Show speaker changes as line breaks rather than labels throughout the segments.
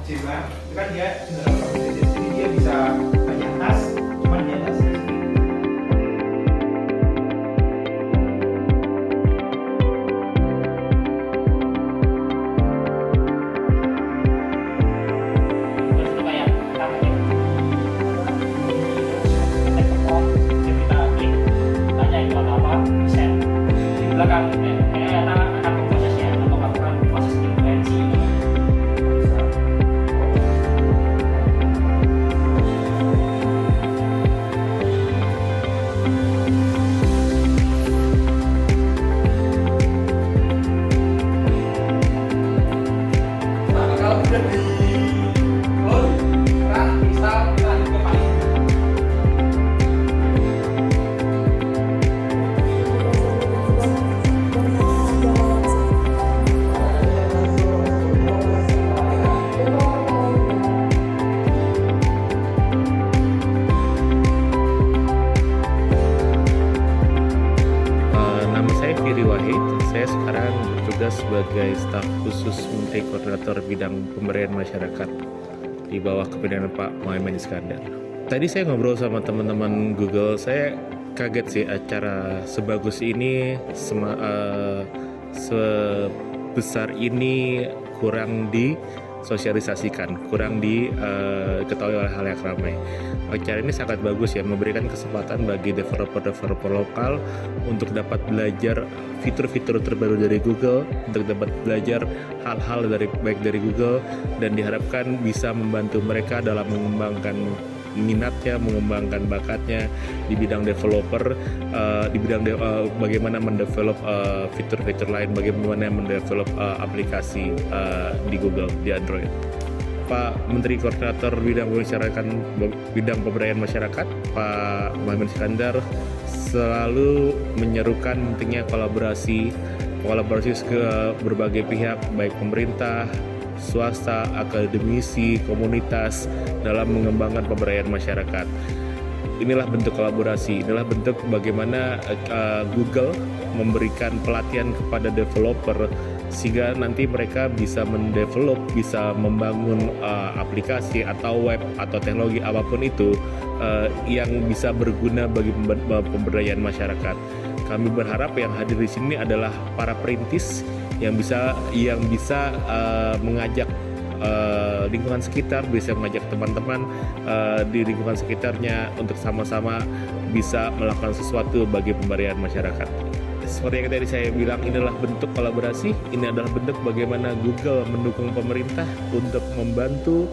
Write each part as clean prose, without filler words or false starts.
Cina itu kan dia cenderung kapasitas, jadi dia bisa banyak tas, cuman dia nggak stres.
Saya sekarang bertugas sebagai staf khusus Menteri Koordinator Bidang Pemberdayaan Masyarakat di bawah kepemimpinan Pak Muhaimin Iskandar. Tadi saya ngobrol sama teman-teman Google, saya kaget sih acara sebagus ini, sebesar ini kurang disosialisasikan, kurang diketahui oleh halayak ramai. Acara ini sangat bagus ya, memberikan kesempatan bagi developer-developer lokal untuk dapat belajar fitur-fitur terbaru dari Google, untuk dapat belajar hal-hal baik dari Google, dan diharapkan bisa membantu mereka dalam mengembangkan minatnya, mengembangkan bakatnya di bidang developer, bagaimana mendevelop fitur-fitur lain, bagaimana mendevelop aplikasi di Google, di Android. Pak Menteri Koordinator Bidang Pemberdayaan Masyarakat, Pak Muhaimin Iskandar, selalu menyerukan pentingnya kolaborasi ke berbagai pihak, baik pemerintah, swasta, akademisi, komunitas dalam mengembangkan pemberdayaan masyarakat. Inilah bentuk kolaborasi, inilah bentuk bagaimana Google memberikan pelatihan kepada developer sehingga nanti mereka bisa mendevelop, bisa membangun aplikasi atau web atau teknologi apapun itu yang bisa berguna bagi pemberdayaan masyarakat. Kami berharap yang hadir di sini adalah para perintis yang bisa mengajak lingkungan sekitar, bisa mengajak teman-teman di lingkungan sekitarnya untuk sama-sama bisa melakukan sesuatu bagi pemberdayaan masyarakat. Seperti yang tadi saya bilang, inilah bentuk kolaborasi, ini adalah bentuk bagaimana Google mendukung pemerintah untuk membantu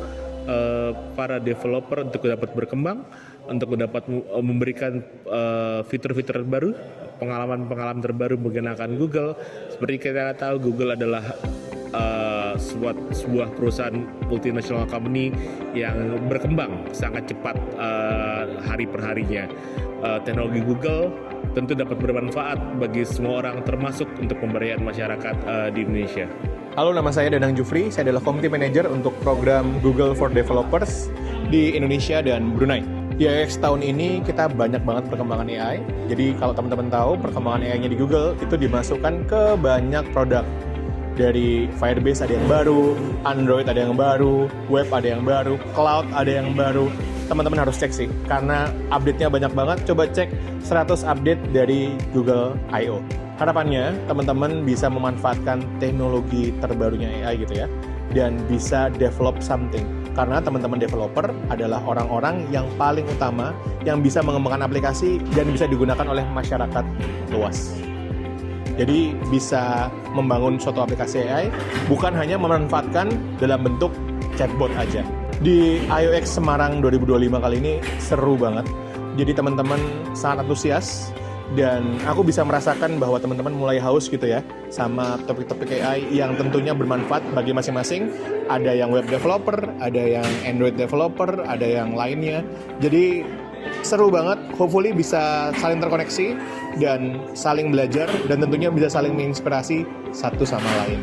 para developer untuk dapat berkembang, untuk dapat memberikan fitur-fitur terbaru, pengalaman-pengalaman terbaru menggunakan Google. Seperti kita tahu, Google adalah sebuah perusahaan multinational company yang berkembang sangat cepat hari per harinya. Teknologi Google tentu dapat bermanfaat bagi semua orang, termasuk untuk pemberdayaan masyarakat di Indonesia.
Halo, nama saya Danang Jufri, saya adalah Community Manager untuk program Google for Developers di Indonesia dan Brunei. Di IOX tahun ini kita banyak banget perkembangan AI. Jadi kalau teman-teman tahu, perkembangan AI-nya di Google itu dimasukkan ke banyak produk. Dari Firebase ada yang baru, Android ada yang baru, web ada yang baru, cloud ada yang baru. Teman-teman harus cek sih, karena update-nya banyak banget. Coba cek 100 update dari Google I.O. Harapannya teman-teman bisa memanfaatkan teknologi terbarunya AI gitu ya, dan bisa develop something. Karena teman-teman developer adalah orang-orang yang paling utama yang bisa mengembangkan aplikasi dan bisa digunakan oleh masyarakat luas. Jadi bisa membangun suatu aplikasi AI bukan hanya memanfaatkan dalam bentuk chatbot aja. Di IOX Semarang 2025 kali ini seru banget. Jadi teman-teman sangat antusias dan aku bisa merasakan bahwa teman-teman mulai haus gitu ya sama topik-topik AI yang tentunya bermanfaat bagi masing-masing. Ada yang web developer, ada yang Android developer, ada yang lainnya. Jadi seru banget, hopefully bisa saling terkoneksi dan saling belajar dan tentunya bisa saling menginspirasi satu sama lain.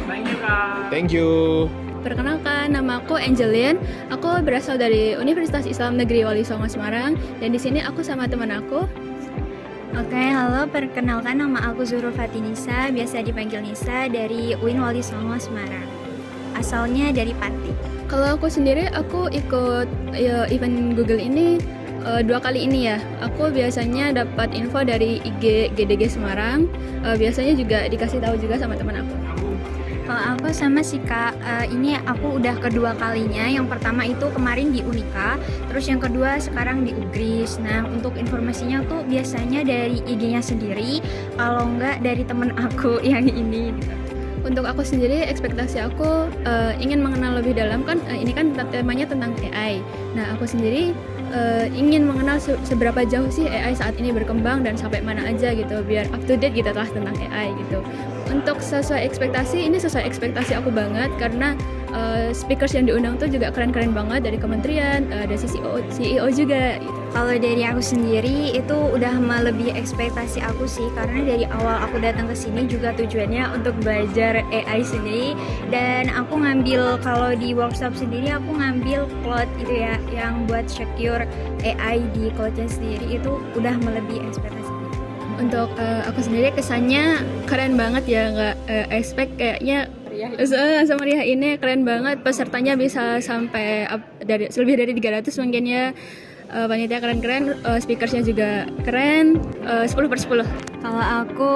Thank you, Kak.
Thank you.
Perkenalkan, nama aku Angelin. Aku berasal dari Universitas Islam Negeri Wali Songo Semarang dan di sini aku sama teman aku.
Oke, halo, perkenalkan nama aku Zuhro Fatinisa, biasa dipanggil Nisa dari UIN Wali Songo Semarang. asalnya dari Pati.
Kalau aku sendiri, aku ikut event Google ini 2 kali ini ya. Aku biasanya dapat info dari IG GDG Semarang. Biasanya juga dikasih tahu juga sama teman aku.
Kalau aku sama sih Kak, ini aku udah kedua kalinya. Yang pertama itu kemarin di Unika, terus yang kedua sekarang di Ugris. Nah, untuk informasinya tuh biasanya dari IG-nya sendiri, kalau enggak dari temen aku yang ini gitu.
Untuk aku sendiri, ekspektasi aku ingin mengenal lebih dalam, kan ini kan temanya tentang AI. Nah, aku sendiri ingin mengenal seberapa jauh sih AI saat ini berkembang dan sampai mana aja gitu, biar up to date gitu lah tentang AI gitu. Untuk sesuai ekspektasi, ini sesuai ekspektasi aku banget, karena speakers yang diundang tuh juga keren-keren banget, dari kementerian, ada CEO juga gitu.
Kalau dari aku sendiri itu udah melebihi ekspektasi aku sih, karena dari awal aku datang ke sini juga tujuannya untuk belajar AI sendiri, dan aku ngambil, kalau di workshop sendiri aku ngambil cloud itu ya, yang buat secure AI di cloudnya sendiri, itu udah melebihi ekspektasi.
Untuk aku sendiri kesannya keren banget ya, nggak expect kayaknya semeriah ini, keren banget, pesertanya bisa sampai lebih dari 300 mungkin ya. Panitia keren-keren, speakersnya juga keren, 10/10.
Kalau aku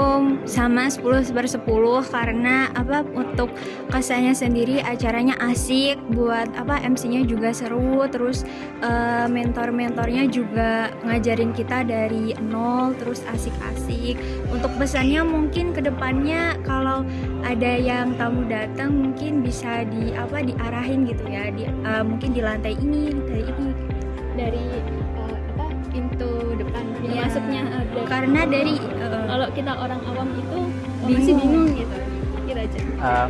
sama 10/10 karena untuk kesannya sendiri acaranya asik, buat MC-nya juga seru, terus mentor-mentornya juga ngajarin kita dari nol, terus asik-asik. Untuk pesannya mungkin kedepannya kalau ada yang tamu datang mungkin bisa diarahin gitu ya, mungkin di lantai ini,
dari pintu depan, pintu masuknya.
Karena dari
kalau kita orang awam itu masih bingung gitu aja.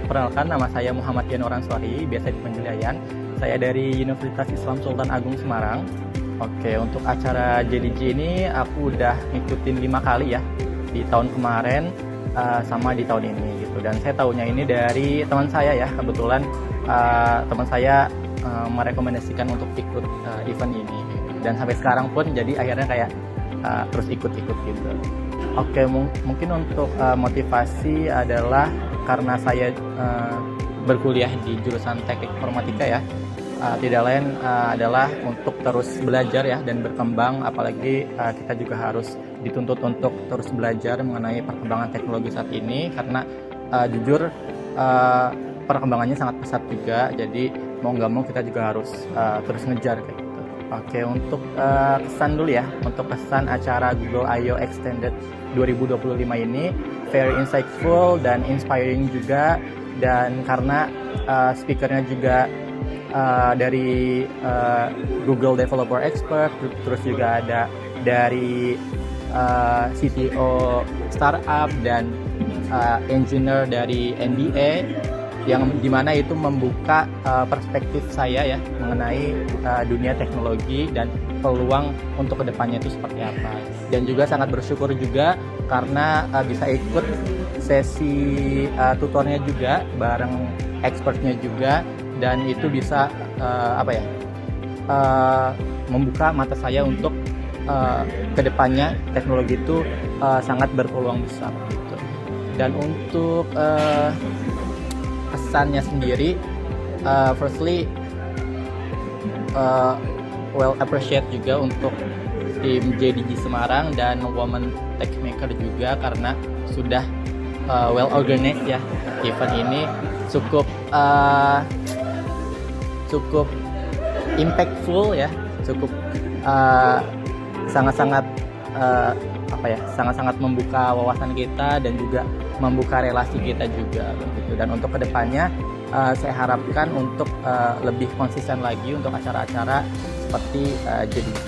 Perkenalkan, nama saya Muhammad Yan Oranswari, biasa dipanggil Yayan. Saya dari Universitas Islam Sultan Agung Semarang. Oke, untuk acara JDG ini aku udah ngikutin 5 kali ya, di tahun kemarin sama di tahun ini gitu. Dan saya tahunya ini dari teman saya ya, kebetulan teman saya merekomendasikan untuk ikut event ini, dan sampai sekarang pun jadi akhirnya kayak terus ikut-ikut gitu. Oke, mungkin untuk motivasi adalah karena saya berkuliah di jurusan teknik informatika ya, tidak lain adalah untuk terus belajar ya dan berkembang, apalagi kita juga harus dituntut untuk terus belajar mengenai perkembangan teknologi saat ini, karena jujur perkembangannya sangat pesat juga, jadi mau nggak mau kita juga harus terus ngejar kayak gitu. Oke, untuk kesan dulu ya, untuk kesan acara Google I/O Extended 2025 ini very insightful dan inspiring juga, dan karena speakernya juga dari Google Developer Expert, terus juga ada dari CTO startup dan engineer dari NBA, yang dimana itu membuka perspektif saya ya mengenai dunia teknologi dan peluang untuk kedepannya itu seperti apa. Dan juga sangat bersyukur juga karena bisa ikut sesi tutornya juga bareng expertnya juga, dan itu bisa membuka mata saya untuk kedepannya teknologi itu sangat berpeluang besar gitu. Dan untuk pesannya sendiri, firstly well appreciate juga untuk tim JDG Semarang dan Women Techmaker juga, karena sudah well organized ya event ini, cukup impactful ya, cukup sangat-sangat sangat-sangat membuka wawasan kita dan juga membuka relasi kita juga begitu. Dan untuk kedepannya saya harapkan untuk lebih konsisten lagi untuk acara-acara seperti JDG.